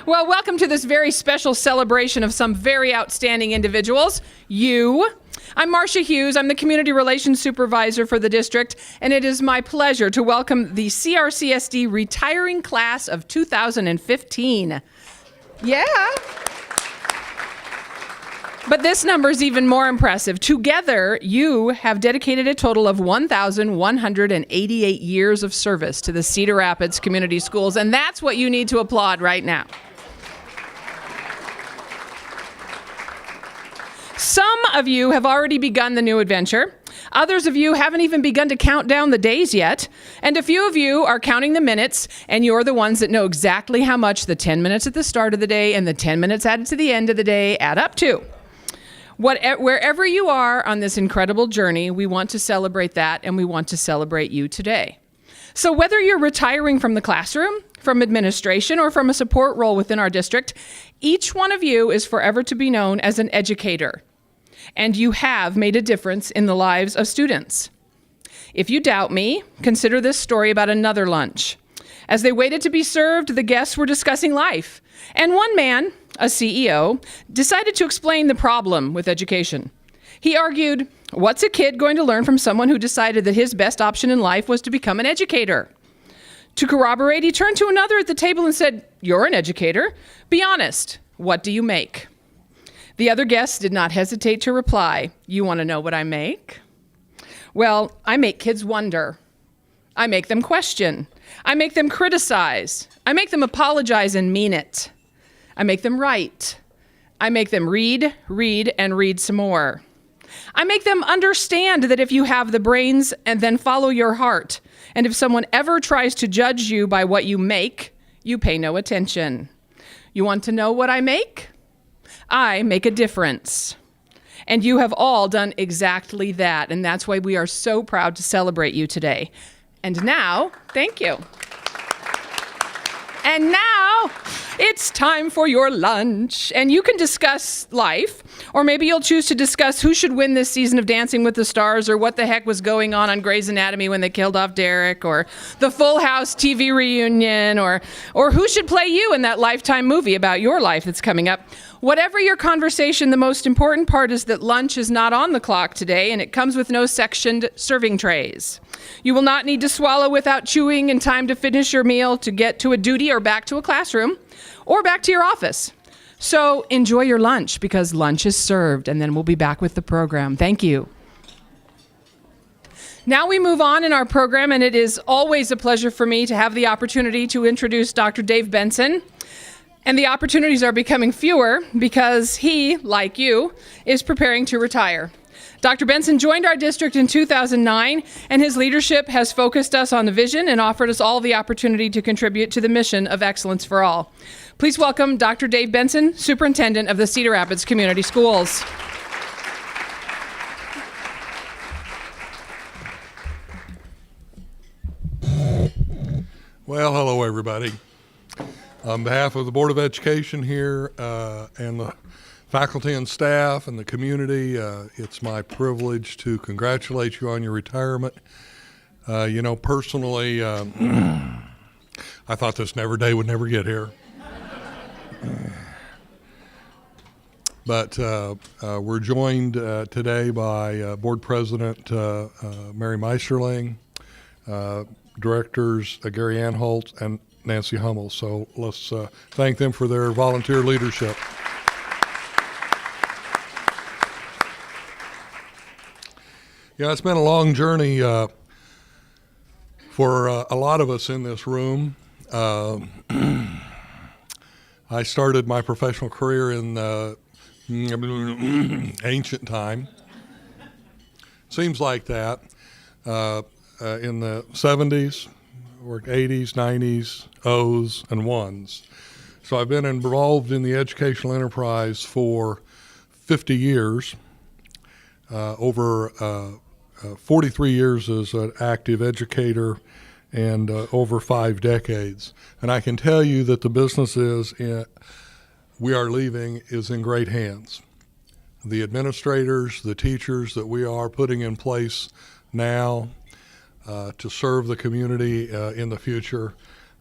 Well, welcome to this very special celebration of some very outstanding individuals. I'm Marcia Hughes. I'm the Community Relations Supervisor for the district, and it is my pleasure to welcome the CRCSD retiring class of 2015. Yeah. But this number is even more impressive. Together, you have dedicated a total of 1,188 years of service to the Cedar Rapids Community Schools, and that's what you need to applaud right now. Some of you have already begun the new adventure. Others of you haven't even begun to count down the days yet. And a few of you are counting the minutes, and you're the ones that know exactly how much the 10 minutes at the start of the day and the 10 minutes added to the end of the day add up to. Wherever you are on this incredible journey, we want to celebrate that, and we want to celebrate you today. So whether you're retiring from the classroom, from administration, or from a support role within our district, each one of you is forever to be known as an educator, and you have made a difference in the lives of students. If you doubt me, consider this story about another lunch. As they waited to be served, the guests were discussing life, and one man, a CEO, decided to explain the problem with education. He argued, what's a kid going to learn from someone who decided that his best option in life was to become an educator? To corroborate, he turned to another at the table and said, you're an educator. Be honest. What do you make? The other guests did not hesitate to reply. You want to know what I make? Well, I make kids wonder. I make them question. I make them criticize. I make them apologize and mean it. I make them write. I make them read, and read some more. I make them understand that if you have the brains and then follow your heart, and if someone ever tries to judge you by what you make, you pay no attention. You want to know what I make? I make a difference. And you have all done exactly that, and that's why we are so proud to celebrate you today. And now, thank you. And now, it's time for your lunch. And you can discuss life, or maybe you'll choose to discuss who should win this season of Dancing with the Stars, or what the heck was going on Grey's Anatomy when they killed off Derek, or the Full House TV reunion, or who should play you in that Lifetime movie about your life that's coming up. Whatever your conversation, the most important part is that lunch is not on the clock today, and it comes with no sectioned serving trays. You will not need to swallow without chewing in time to finish your meal, to get to a duty or back to a classroom, or back to your office. So enjoy your lunch, because lunch is served, and then we'll be back with the program. Thank you. Now we move on in our program, and it is always a pleasure for me to have the opportunity to introduce Dr. Dave Benson. And the opportunities are becoming fewer because he, like you, is preparing to retire. Dr. Benson joined our district in 2009, and his leadership has focused us on the vision and offered us all the opportunity to contribute to the mission of excellence for all. Please welcome Dr. Dave Benson, Superintendent of the Cedar Rapids Community Schools. Well, hello, everybody. On behalf of the Board of Education here and the faculty and staff and the community, it's my privilege to congratulate you on your retirement. Personally, I thought this day would never get here. But we're joined today by Board President Mary Meisterling, Directors Gary Anholt and Nancy Hummel. So let's thank them for their volunteer leadership. Yeah, it's been a long journey for a lot of us in this room. I started my professional career in ancient time. Seems like that. In the 70s, worked 80s, 90s, O's, and 1s. So I've been involved in the educational enterprise for 50 years, over 43 years as an active educator, and over 5 decades. And I can tell you that the business we are leaving is in great hands. The administrators, the teachers that we are putting in place now to serve the community in the future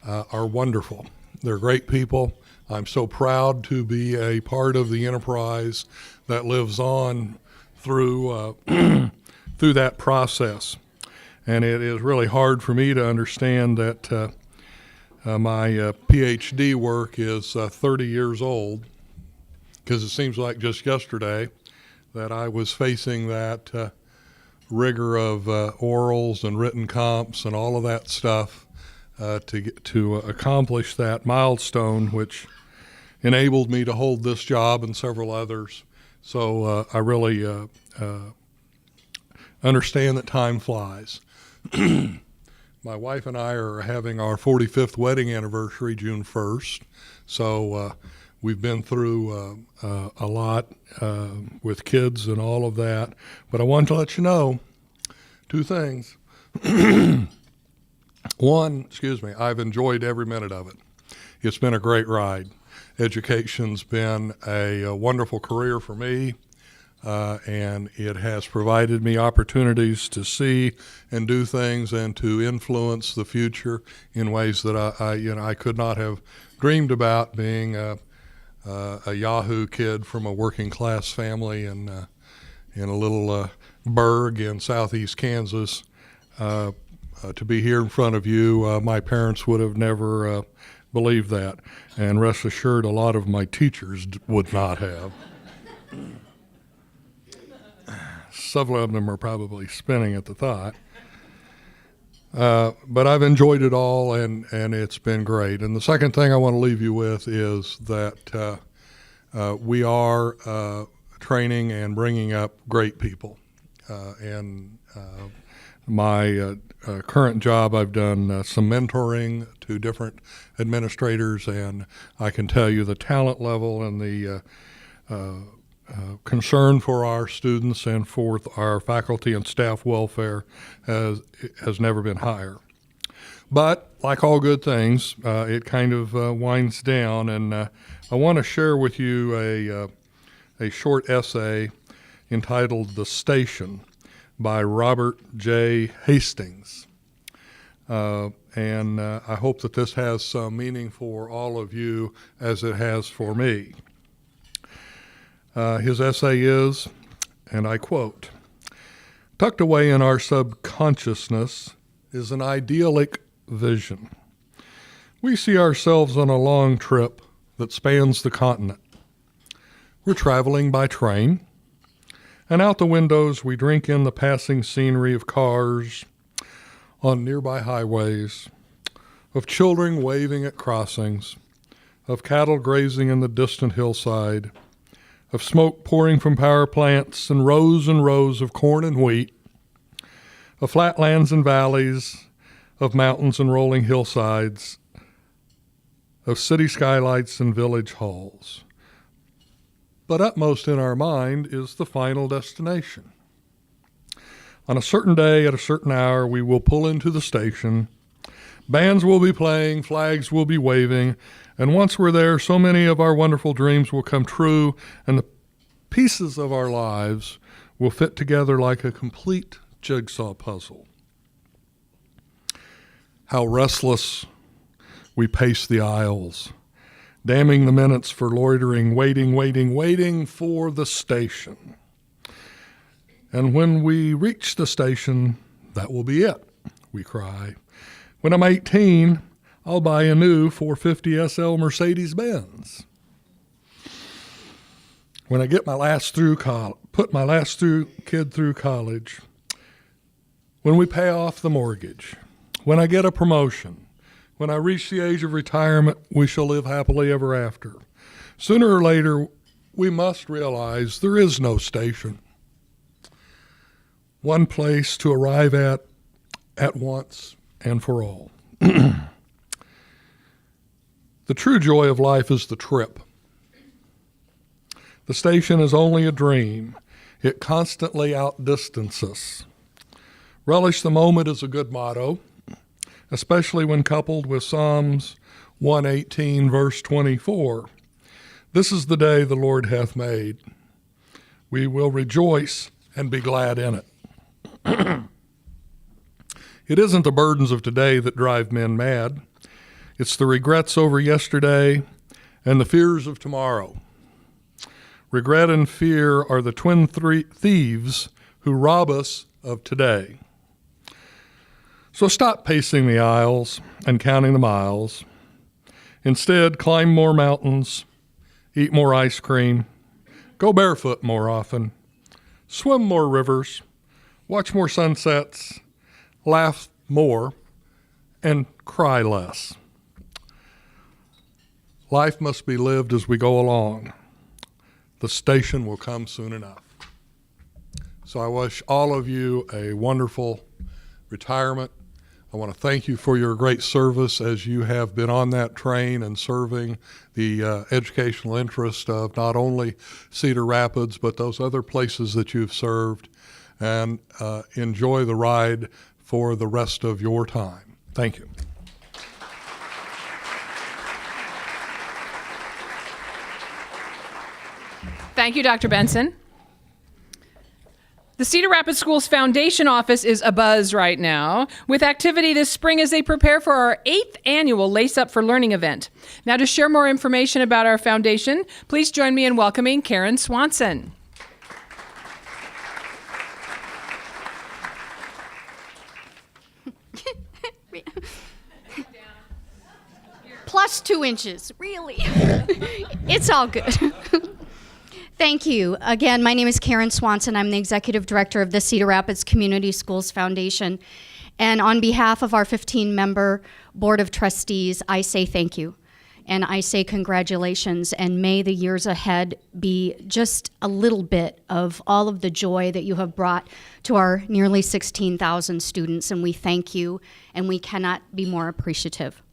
are wonderful. They're great people. I'm so proud to be a part of the enterprise that lives on through through that process. And it is really hard for me to understand that my PhD work is 30 years old, because it seems like just yesterday that I was facing that rigor of orals and written comps and all of that stuff to accomplish that milestone, which enabled me to hold this job and several others. So I really understand that time flies. My wife and I are having our 45th wedding anniversary June 1st. So we've been through a lot with kids and all of that. But I wanted to let you know two things. One, I've enjoyed every minute of it. It's been a great ride. Education's been a wonderful career for me. And it has provided me opportunities to see and do things and to influence the future in ways that I could not have dreamed about, being a Yahoo kid from a working class family in a little burg in southeast Kansas. To be here in front of you, my parents would have never believed that, and rest assured, a lot of my teachers would not have. Several of them are probably spinning at the thought. But I've enjoyed it all, and it's been great. And the second thing I want to leave you with is that we are training and bringing up great people. And my current job, I've done some mentoring to different administrators, and I can tell you the talent level and the concern for our students and for our faculty and staff welfare has never been higher. But like all good things, it kind of winds down, and I want to share with you a short essay entitled "The Station" by Robert J. Hastings. And I hope that this has some meaning for all of you as it has for me. His essay is, and I quote, "Tucked away in our subconsciousness is an idyllic vision. We see ourselves on a long trip that spans the continent. We're traveling by train, and out the windows we drink in the passing scenery of cars on nearby highways, of children waving at crossings, of cattle grazing in the distant hillside, of smoke pouring from power plants and rows of corn and wheat, of flatlands and valleys, of mountains and rolling hillsides, of city skylights and village halls. But upmost in our mind is the final destination. On a certain day at a certain hour, we will pull into the station. Bands will be playing, flags will be waving, and once we're there, so many of our wonderful dreams will come true, and the pieces of our lives will fit together like a complete jigsaw puzzle. How restless we pace the aisles, damning the minutes for loitering, waiting for the station. And when we reach the station, that will be it, we cry. When I'm 18, I'll buy a new 450 SL Mercedes-Benz. When I get put my last kid through college, when we pay off the mortgage, when I get a promotion, when I reach the age of retirement, we shall live happily ever after. Sooner or later, we must realize there is no station. One place to arrive at once and for all. The true joy of life is the trip. The station is only a dream. It constantly outdistances us. Relish the moment is a good motto, especially when coupled with Psalms 118, verse 24. This is the day the Lord hath made. We will rejoice and be glad in it. It isn't the burdens of today that drive men mad. It's the regrets over yesterday and the fears of tomorrow. Regret and fear are the twin thieves who rob us of today. So stop pacing the aisles and counting the miles. Instead, climb more mountains, eat more ice cream, go barefoot more often, swim more rivers, watch more sunsets, laugh more, and cry less. Life must be lived as we go along. The station will come soon enough. So I wish all of you a wonderful retirement. I want to thank you for your great service as you have been on that train and serving the educational interest of not only Cedar Rapids, but those other places that you've served, and enjoy the ride for the rest of your time. Thank you. Thank you, Dr. Benson. The Cedar Rapids Schools Foundation office is abuzz right now with activity this spring as they prepare for our 8th annual Lace Up for Learning event. Now, to share more information about our foundation, please join me in welcoming Karen Swanson. Plus 2 inches, really. It's all good. Thank you. Again, my name is Karen Swanson. I'm the Executive Director of the Cedar Rapids Community Schools Foundation. And on behalf of our 15-member Board of Trustees, I say thank you. And I say congratulations, and may the years ahead be just a little bit of all of the joy that you have brought to our nearly 16,000 students, and we thank you, and we cannot be more appreciative.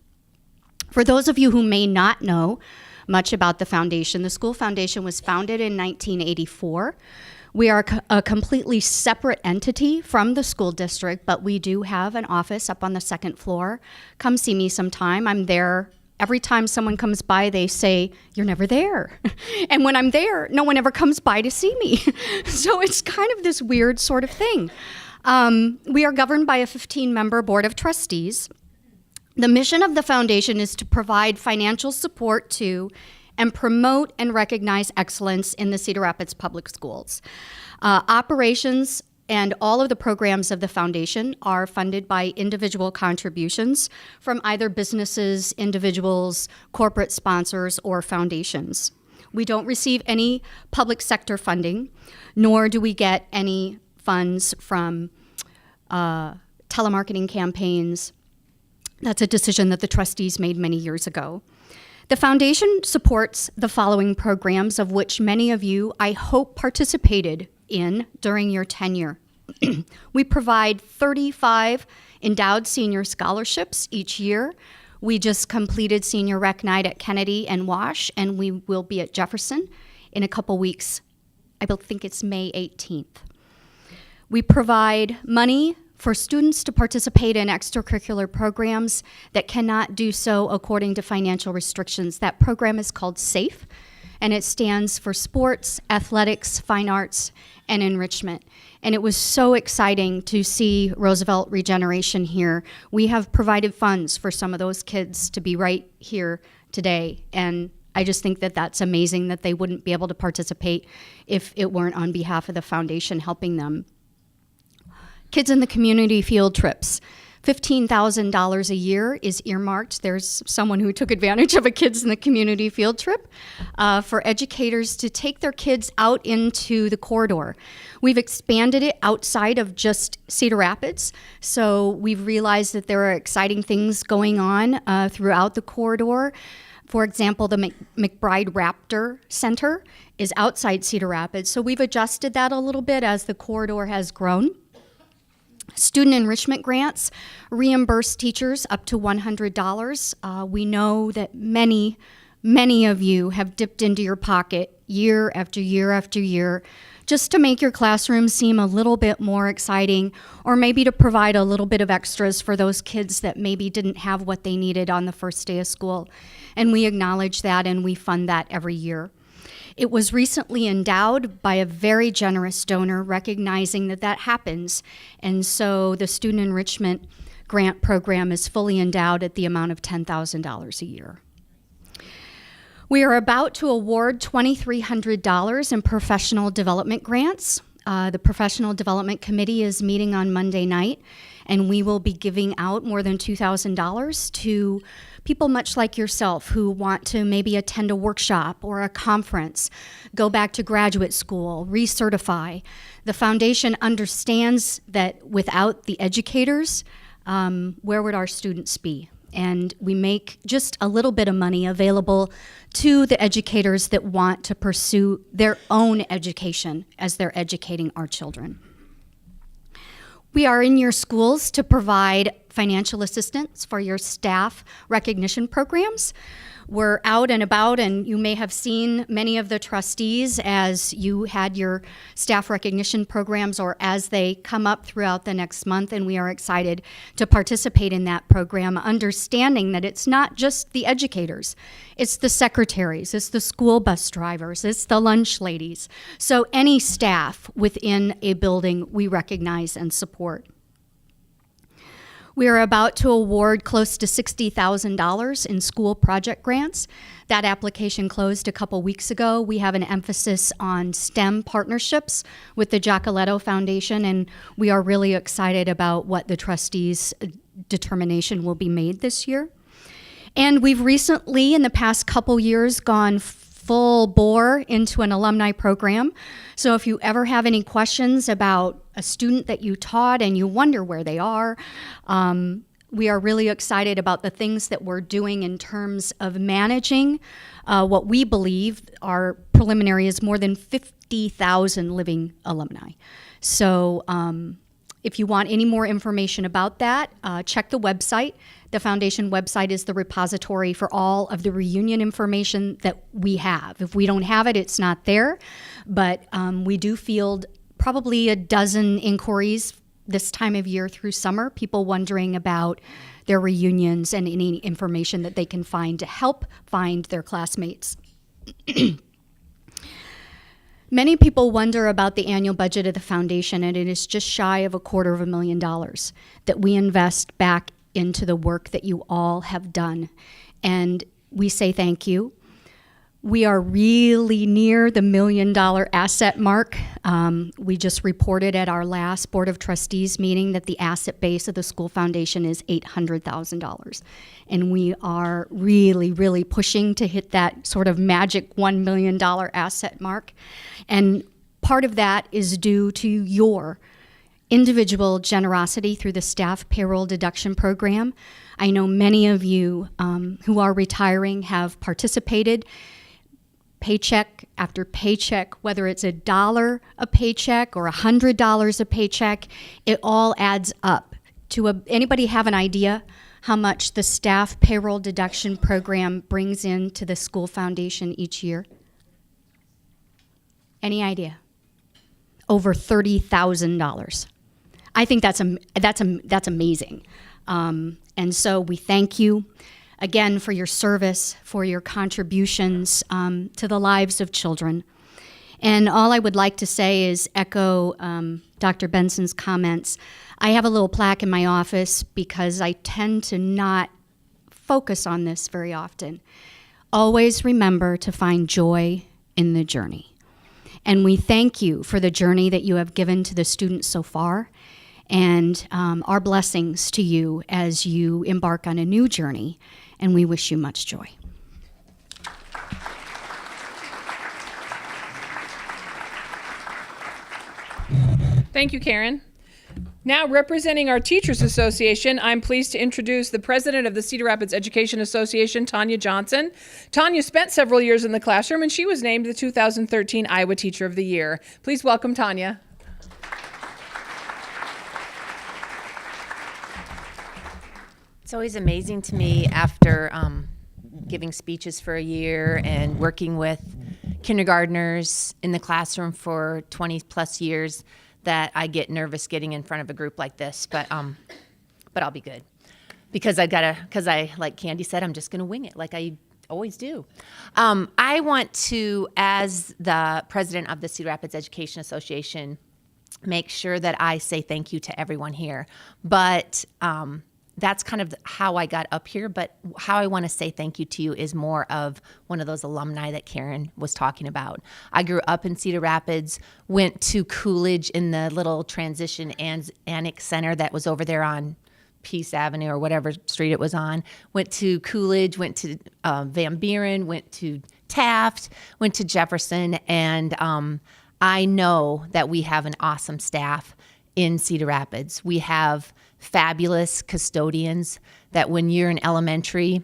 For those of you who may not know much about the foundation, the School Foundation was founded in 1984. We are a completely separate entity from the school district, but we do have an office up on the 2nd floor. Come see me sometime. I'm there. Every time someone comes by, they say, "You're never there." And when I'm there, no one ever comes by to see me. So it's kind of this weird sort of thing. We are governed by a 15-member Board of Trustees. The mission of the foundation is to provide financial support to and promote and recognize excellence in the Cedar Rapids Public Schools. Operations and all of the programs of the foundation are funded by individual contributions from either businesses, individuals, corporate sponsors, or foundations. We don't receive any public sector funding, nor do we get any funds from telemarketing campaigns. That's a decision that the trustees made many years ago. The foundation supports the following programs, of which many of you, I hope, participated in during your tenure. We provide 35 endowed senior scholarships each year. We just completed Senior Rec Night at Kennedy and Wash, and we will be at Jefferson in a couple weeks. I think it's May 18th. We provide money for students to participate in extracurricular programs that cannot do so according to financial restrictions. That program is called SAFE, and it stands for Sports, Athletics, Fine Arts, and Enrichment. And it was so exciting to see Roosevelt Regeneration here. We have provided funds for some of those kids to be right here today, and I just think that that's amazing that they wouldn't be able to participate if it weren't on behalf of the foundation helping them. Kids in the community field trips. $15,000 a year is earmarked. There's someone who took advantage of a kids in the community field trip for educators to take their kids out into the corridor. We've expanded it outside of just Cedar Rapids, so we've realized that there are exciting things going on throughout the corridor. For example, the McBride Raptor Center is outside Cedar Rapids, so we've adjusted that a little bit as the corridor has grown. Student enrichment grants reimburse teachers up to $100. We know that many of you have dipped into your pocket year after year after year just to make your classroom seem a little bit more exciting, or maybe to provide a little bit of extras for those kids that maybe didn't have what they needed on the first day of school. And we acknowledge that, and we fund that every year. It was recently endowed by a very generous donor, recognizing that that happens. And so the Student Enrichment Grant Program is fully endowed at the amount of $10,000 a year. We are about to award $2,300 in professional development grants. The Professional Development Committee is meeting on Monday night, and we will be giving out more than $2,000 to people much like yourself who want to maybe attend a workshop or a conference, go back to graduate school, recertify. The foundation understands that without the educators, where would our students be? And we make just a little bit of money available to the educators that want to pursue their own education as they're educating our children. We are in your schools to provide financial assistance for your staff recognition programs. We're out and about, and you may have seen many of the trustees as you had your staff recognition programs or as they come up throughout the next month, and we are excited to participate in that program, understanding that it's not just the educators, it's the secretaries, it's the school bus drivers, it's the lunch ladies. So any staff within a building we recognize and support. We are about to award close to $60,000 in school project grants. That application closed a couple weeks ago. We have an emphasis on STEM partnerships with the Giacoletto Foundation, and we are really excited about what the trustees' determination will be made this year. And we've recently, in the past couple years, gone full bore into an alumni program. So if you ever have any questions about a student that you taught and you wonder where they are, we are really excited about the things that we're doing in terms of managing what we believe our preliminary is more than 50,000 living alumni. So if you want any more information about that, check the website. The foundation website is the repository for all of the reunion information that we have. If we don't have it, it's not there, but we do field probably a dozen inquiries this time of year through summer, people wondering about their reunions and any information that they can find to help find their classmates. Many people wonder about the annual budget of the foundation, and it is just shy of $250,000 that we invest back into the work that you all have done. And we say thank you. We are really near the $1 million asset mark. We just reported at our last Board of Trustees meeting that the asset base of the school foundation is $800,000. And we are really, really pushing to hit that sort of magic $1 million asset mark. And part of that is due to your individual generosity through the staff payroll deduction program. I know many of you who are retiring have participated paycheck after paycheck, whether it's $1 a paycheck or $100 a paycheck, it all adds up. Anybody have an idea how much the staff payroll deduction program brings into the school foundation each year? Any idea? Over $30,000. I think that's amazing. And so we thank you again for your service, for your contributions to the lives of children. And all I would like to say is echo Dr. Benson's comments. I have a little plaque in my office because I tend to not focus on this very often. Always remember to find joy in the journey. And we thank you for the journey that you have given to the students so far, and our blessings to you as you embark on a new journey, and we wish you much joy. Thank you, Karen. Now, representing our Teachers Association, I'm pleased to introduce the president of the Cedar Rapids Education Association, Tanya Johnson. Tanya spent several years in the classroom, and she was named the 2013 Iowa Teacher of the Year. Please welcome Tanya. It's always amazing to me after giving speeches for a year and working with kindergartners in the classroom for 20 plus years that I get nervous getting in front of a group like this, but I'll be good because like Candy said, I'm just gonna wing it like I always do. I want to, as the president of the Cedar Rapids Education Association, make sure that I say thank you to everyone here, but that's kind of how I got up here, but how I want to say thank you to you is more of one of those alumni that Karen was talking about. I grew up in Cedar Rapids, went to Coolidge in the little transition annex center that was over there on Peace Avenue or whatever street it was on. Went to Coolidge, went to Van Buren, went to Taft, went to Jefferson, and I know that we have an awesome staff in Cedar Rapids. We have fabulous custodians that when you're in elementary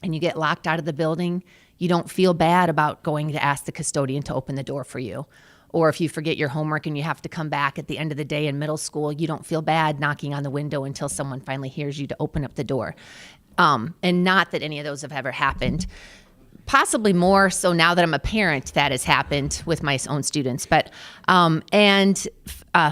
and you get locked out of the building, you don't feel bad about going to ask the custodian to open the door for you. Or if you forget your homework and you have to come back at the end of the day in middle school, you don't feel bad knocking on the window until someone finally hears you to open up the door. And not that any of those have ever happened. Possibly more so now that I'm a parent, that has happened with my own students. But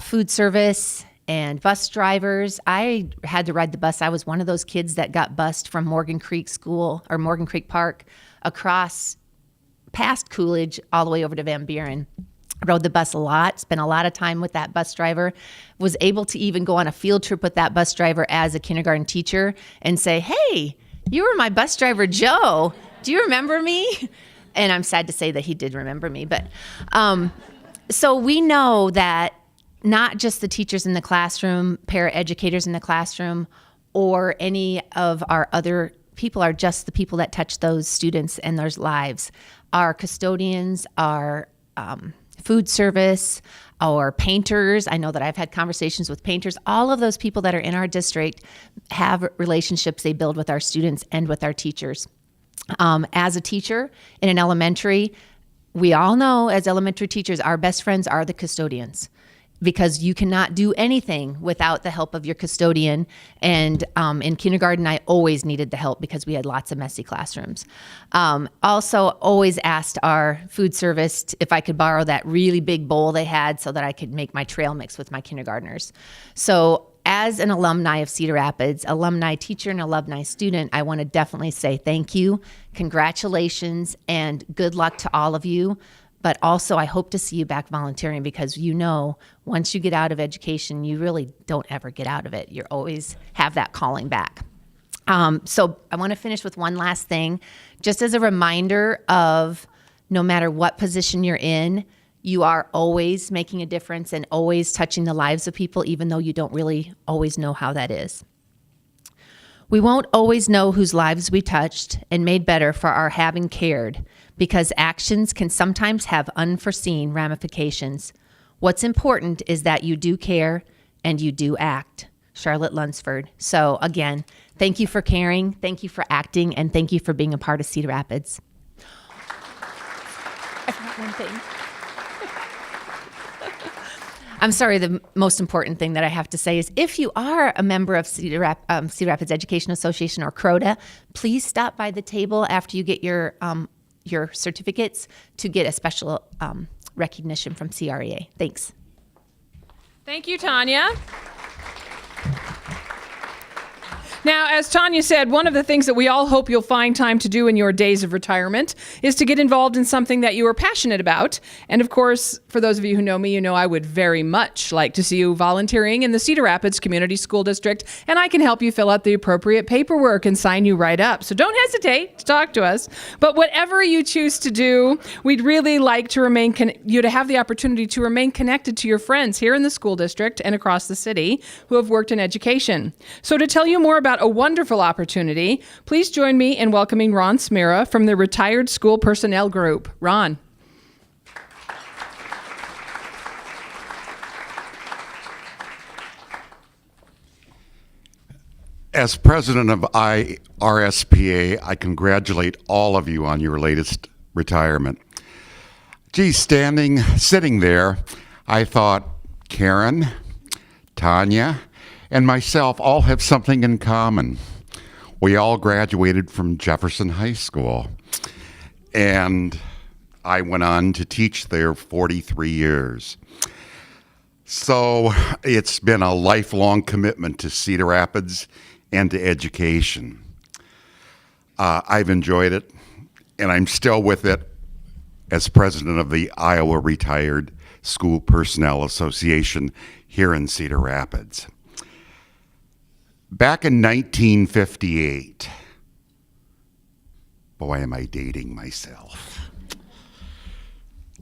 food service and bus drivers. I had to ride the bus. I was one of those kids that got bused from Morgan Creek School or Morgan Creek Park across past Coolidge all the way over to Van Buren. Rode the bus a lot, spent a lot of time with that bus driver, was able to even go on a field trip with that bus driver as a kindergarten teacher and say, hey, you were my bus driver, Joe. Do you remember me? And I'm sad to say that he did remember me. But so we know that not just the teachers in the classroom, paraeducators in the classroom, or any of our other people are just the people that touch those students and their lives. Our custodians, our food service, our painters. I know that I've had conversations with painters. All of those people that are in our district have relationships they build with our students and with our teachers. As a teacher in an elementary, we all know as elementary teachers, our best friends are the custodians, because you cannot do anything without the help of your custodian. And in kindergarten, I always needed the help because we had lots of messy classrooms. Also, always asked our food service if I could borrow that really big bowl they had so that I could make my trail mix with my kindergartners. So as an alumni of Cedar Rapids, alumni teacher and alumni student, I want to definitely say thank you, congratulations, and good luck to all of you. But also, I hope to see you back volunteering, because you know, once you get out of education, you really don't ever get out of it. You always have that calling back. So I want to finish with one last thing, just as a reminder of no matter what position you're in, you are always making a difference and always touching the lives of people, even though you don't really always know how that is. We won't always know whose lives we touched and made better for our having cared, because actions can sometimes have unforeseen ramifications. What's important is that you do care and you do act. Charlotte Lunsford. So again, thank you for caring, thank you for acting, and thank you for being a part of Cedar Rapids. I forgot one thing. I'm sorry, the most important thing that I have to say is if you are a member of Cedar Rapids Education Association or CROTA, please stop by the table after you get your certificates to get a special recognition from CREA. Thanks. Thank you, Tanya. Now, as Tanya said, one of the things that we all hope you'll find time to do in your days of retirement is to get involved in something that you are passionate about. And of course, for those of you who know me, you know I would very much like to see you volunteering in the Cedar Rapids Community School District, and I can help you fill out the appropriate paperwork and sign you right up. So don't hesitate to talk to us. But whatever you choose to do, we'd really like to you to have the opportunity to remain connected to your friends here in the school district and across the city who have worked in education. So to tell you more about a wonderful opportunity, please join me in welcoming Ron Smira from the Retired School Personnel Group. Ron. As president of IRSPA, I congratulate all of you on your latest retirement. Gee, sitting there, I thought Karen, Tanya, and myself all have something in common. We all graduated from Jefferson High School, and I went on to teach there 43 years. So it's been a lifelong commitment to Cedar Rapids and to education. I've enjoyed it, and I'm still with it as president of the Iowa Retired School Personnel Association here in Cedar Rapids. Back in 1958, boy, am I dating myself.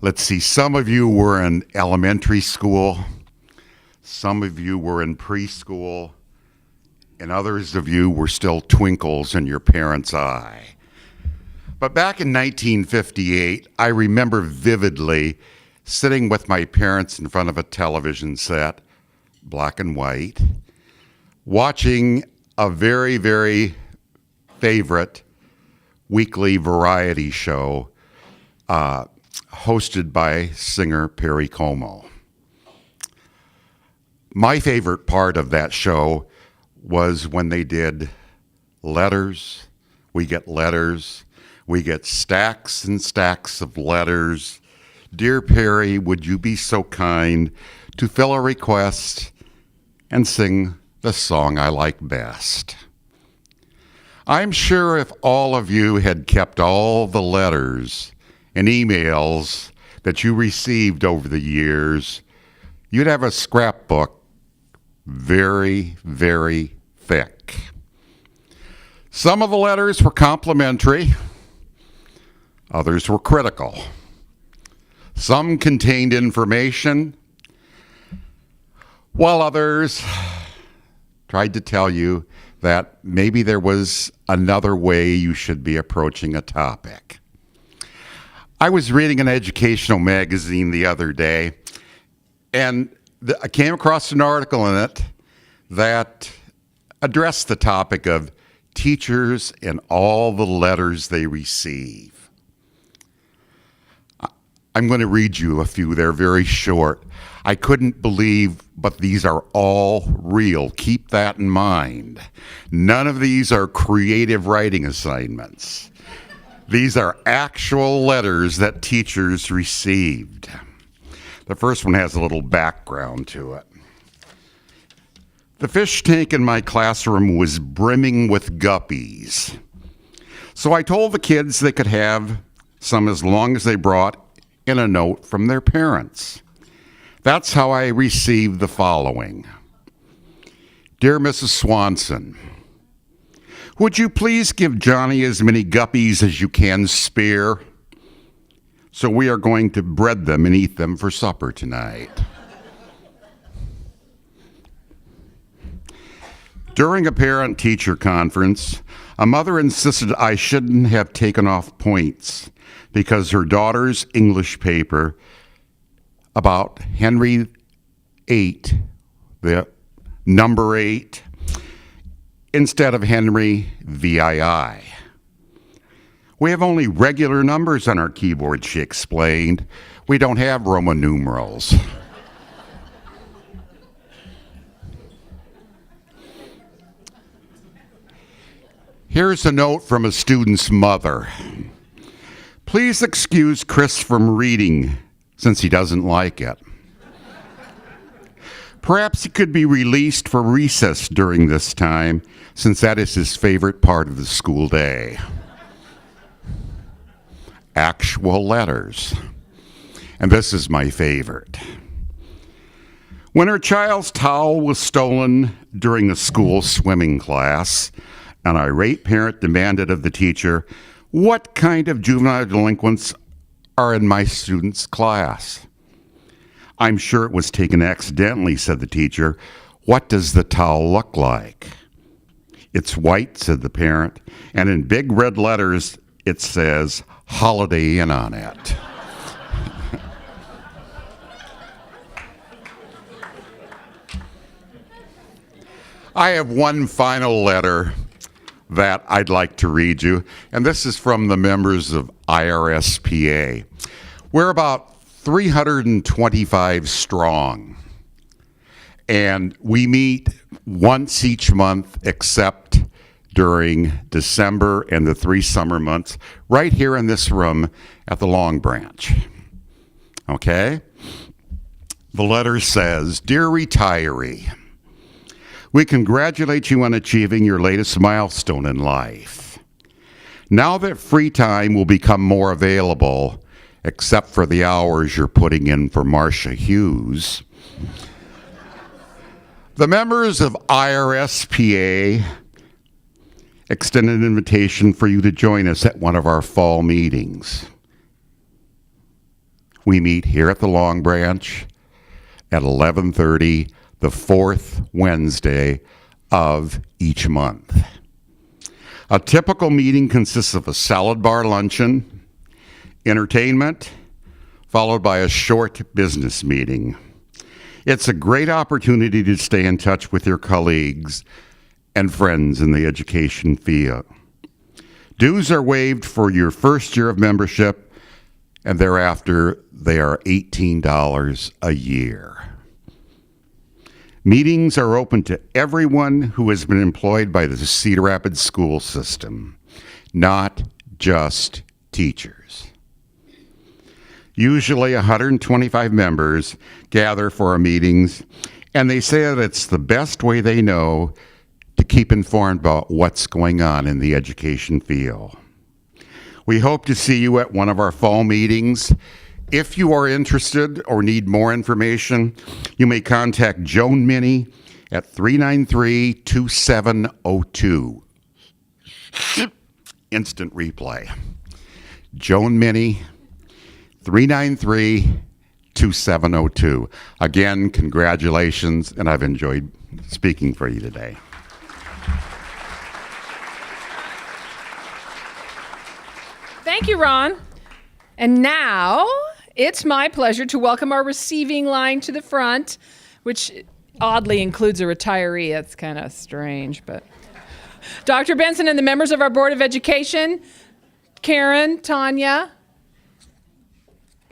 Let's see, some of you were in elementary school, some of you were in preschool, and others of you were still twinkles in your parents' eye. But back in 1958, I remember vividly sitting with my parents in front of a television set, black and white, watching a very, very favorite weekly variety show hosted by singer Perry Como. My favorite part of that show was when they did letters. We get letters. We get stacks and stacks of letters. Dear Perry, would you be so kind to fill a request and sing the song I like best? I'm sure if all of you had kept all the letters and emails that you received over the years, you'd have a scrapbook very, very thick. Some of the letters were complimentary, others were critical. Some contained information, while others tried to tell you that maybe there was another way you should be approaching a topic. I was reading an educational magazine the other day, and I came across an article in it that addressed the topic of teachers and all the letters they receive. I'm going to read you a few. They're very short. I couldn't believe, but these are all real. Keep that in mind. None of these are creative writing assignments. These are actual letters that teachers received. The first one has a little background to it. The fish tank in my classroom was brimming with guppies. So I told the kids they could have some as long as they brought in a note from their parents. That's how I received the following. Dear Mrs. Swanson, would you please give Johnny as many guppies as you can spare? So we are going to bread them and eat them for supper tonight. During a parent-teacher conference, a mother insisted I shouldn't have taken off points because her daughter's English paper about Henry VIII, the number 8, instead of Henry VII. We have only regular numbers on our keyboard, she explained. We don't have Roman numerals. Here's a note from a student's mother. Please excuse Chris from reading since he doesn't like it. Perhaps he could be released for recess during this time, since that is his favorite part of the school day. Actual letters. And this is my favorite. When her child's towel was stolen during a school swimming class, an irate parent demanded of the teacher, "What kind of juvenile delinquents are in my student's class?" "I'm sure it was taken accidentally," said the teacher. "What does the towel look like?" "It's white," said the parent, and in big red letters it says, "Holiday Inn" on it. I have one final letter that I'd like to read you, and this is from the members of IRSPA. We're about 325 strong, and we meet once each month except during December and the 3 summer months right here in this room at the Long Branch. Okay? The letter says, "Dear retiree, we congratulate you on achieving your latest milestone in life. Now that free time will become more available, except for the hours you're putting in for Marcia Hughes, The members of IRSPA extend an invitation for you to join us at one of our fall meetings. We meet here at the Long Branch at 11:30, the fourth Wednesday of each month. A typical meeting consists of a salad bar luncheon, entertainment, followed by a short business meeting. It's a great opportunity to stay in touch with your colleagues and friends in the education field. Dues are waived for your first year of membership, and thereafter they are $18 a year. Meetings are open to everyone who has been employed by the Cedar Rapids school system, not just teachers. Usually 125 members gather for our meetings, and they say that it's the best way they know to keep informed about what's going on in the education field. We hope to see you at one of our fall meetings. If you are interested or need more information, you may contact Joan Minnie at 393-2702. Instant replay. Joan Minnie, 393-2702. Again, congratulations, and I've enjoyed speaking for you today. Thank you, Ron. And now it's my pleasure to welcome our receiving line to the front, which oddly includes a retiree. That's kind of strange, but Dr. Benson and the members of our Board of Education, Karen, Tanya.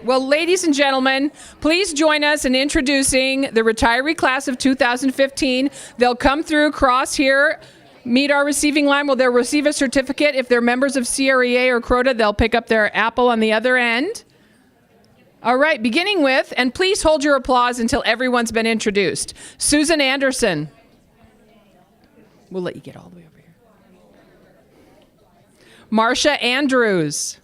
Well, ladies and gentlemen, please join us in introducing the retiree class of 2015. They'll come through, cross here, meet our receiving line. Well, they'll receive a certificate. If they're members of CREA or CROTA, they'll pick up their apple on the other end. All right, beginning with, and please hold your applause until everyone's been introduced. Susan Anderson. We'll let you get all the way over here. Marcia Andrews.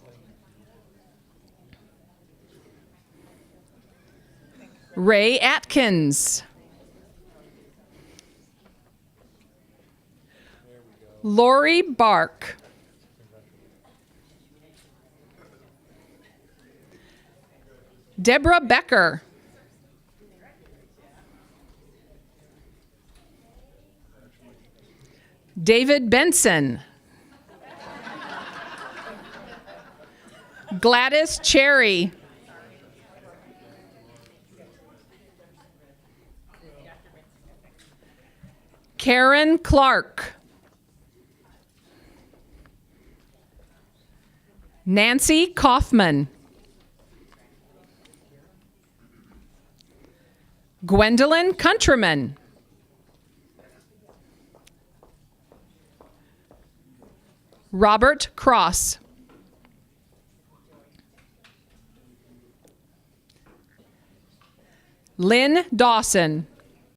Ray Atkins. Lori Bark. Deborah Becker. David Benson. Gladys Cherry. Karen Clark. Nancy Kaufman. Gwendolyn Countryman. Robert Cross. Lynn Dawson.